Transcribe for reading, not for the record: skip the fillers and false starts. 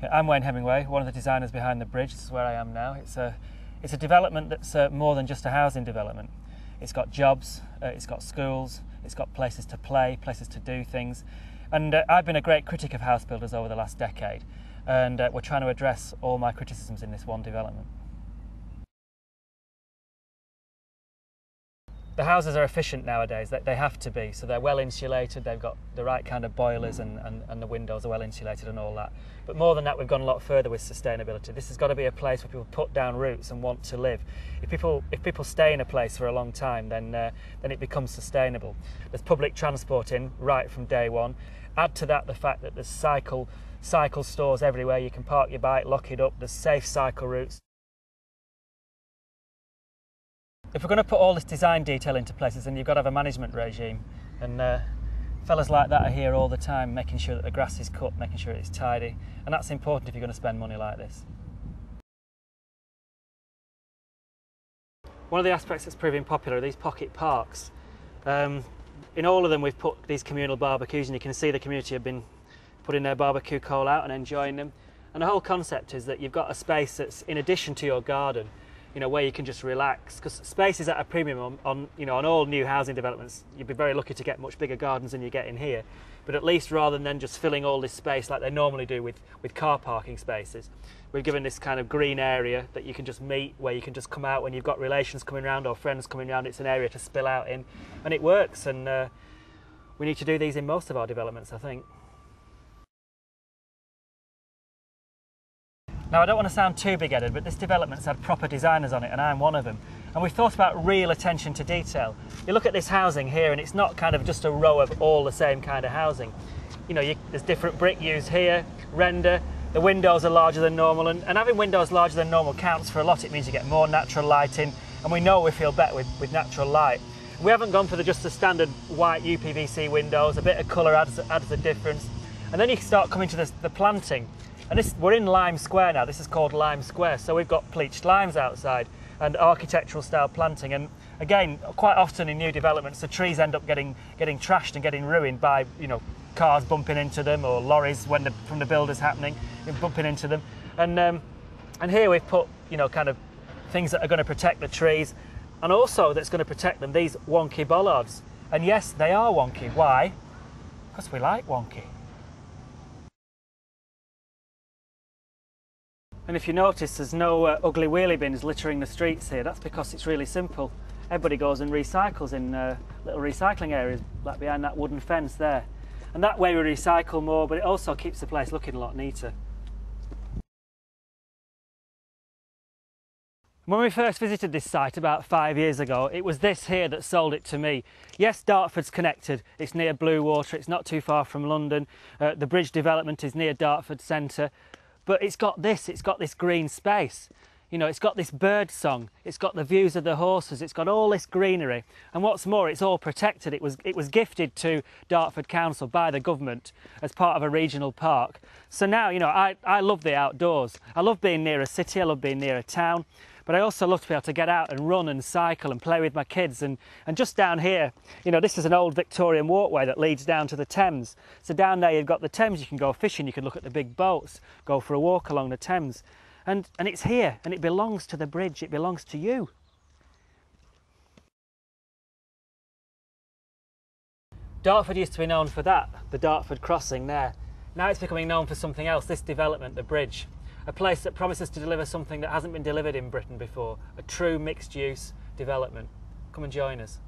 I'm Wayne Hemingway, one of the designers behind the bridge. This is where I am now. It's a development that's more than just a housing development. It's got jobs, it's got schools, it's got places to play, places to do things. And I've been a great critic of house builders over the last decade, and we're trying to address all my criticisms in this one development. The houses are efficient nowadays, they have to be, so they're well insulated, they've got the right kind of boilers and the windows are well insulated and all that. But more than that, we've gone a lot further with sustainability. This has got to be a place where people put down roots and want to live. If people stay in a place for a long time, then it becomes sustainable. There's public transport in right from day one. Add to that the fact that there's cycle stores everywhere. You can park your bike, lock it up, there's safe cycle routes. If we're going to put all this design detail into places, then you've got to have a management regime, and fellas like that are here all the time, making sure that the grass is cut, making sure it's tidy, and that's important if you're going to spend money like this. One of the aspects that's proving popular are these pocket parks. In all of them we've put these communal barbecues, and you can see the community have been putting their barbecue coal out and enjoying them. And the whole concept is that you've got a space that's in addition to your garden, where you can just relax, because space is at a premium on all new housing developments. You'd be very lucky to get much bigger gardens than you get in here, but at least rather than just filling all this space like they normally do with car parking spaces, we've given this kind of green area that you can just meet, where you can just come out when you've got relations coming around or friends coming around. It's an area to spill out in, and it works, and we need to do these in most of our developments, I think. Now, I don't want to sound too big-headed, but this development's had proper designers on it, and I'm one of them. And we've thought about real attention to detail. You look at this housing here, and it's not kind of just a row of all the same kind of housing. There's different brick used here, render, the windows are larger than normal, and having windows larger than normal counts for a lot. It means you get more natural lighting, and we know we feel better with natural light. We haven't gone for just the standard white UPVC windows. A bit of colour adds a difference. And then you start coming to the planting. And we're in Lime Square now. This is called Lime Square. So we've got bleached limes outside and architectural style planting. And again, quite often in new developments, the trees end up getting trashed and getting ruined by cars bumping into them, or lorries from the builders happening, bumping into them. And here we've put kind of things that are going to protect the trees, and also that's going to protect them, these wonky bollards. And yes, they are wonky. Why? Because we like wonky. And if you notice, there's no ugly wheelie bins littering the streets here. That's because it's really simple. Everybody goes and recycles in little recycling areas, like behind that wooden fence there. And that way we recycle more, but it also keeps the place looking a lot neater. When we first visited this site about 5 years ago, it was this here that sold it to me. Yes, Dartford's connected. It's near Bluewater. It's not too far from London. The bridge development is near Dartford Centre. But it's got this green space. It's got this bird song, it's got the views of the horses, it's got all this greenery. And what's more, it's all protected. It was gifted to Dartford Council by the government as part of a regional park. So now, I love the outdoors. I love being near a city, I love being near a town. But I also love to be able to get out and run and cycle and play with my kids. And just down here, this is an old Victorian walkway that leads down to the Thames. So down there you've got the Thames, you can go fishing, you can look at the big boats, go for a walk along the Thames. And it's here, and it belongs to the bridge, it belongs to you. Dartford used to be known for that, the Dartford crossing there. Now it's becoming known for something else, this development, the bridge. A place that promises to deliver something that hasn't been delivered in Britain before, a true mixed-use development. Come and join us.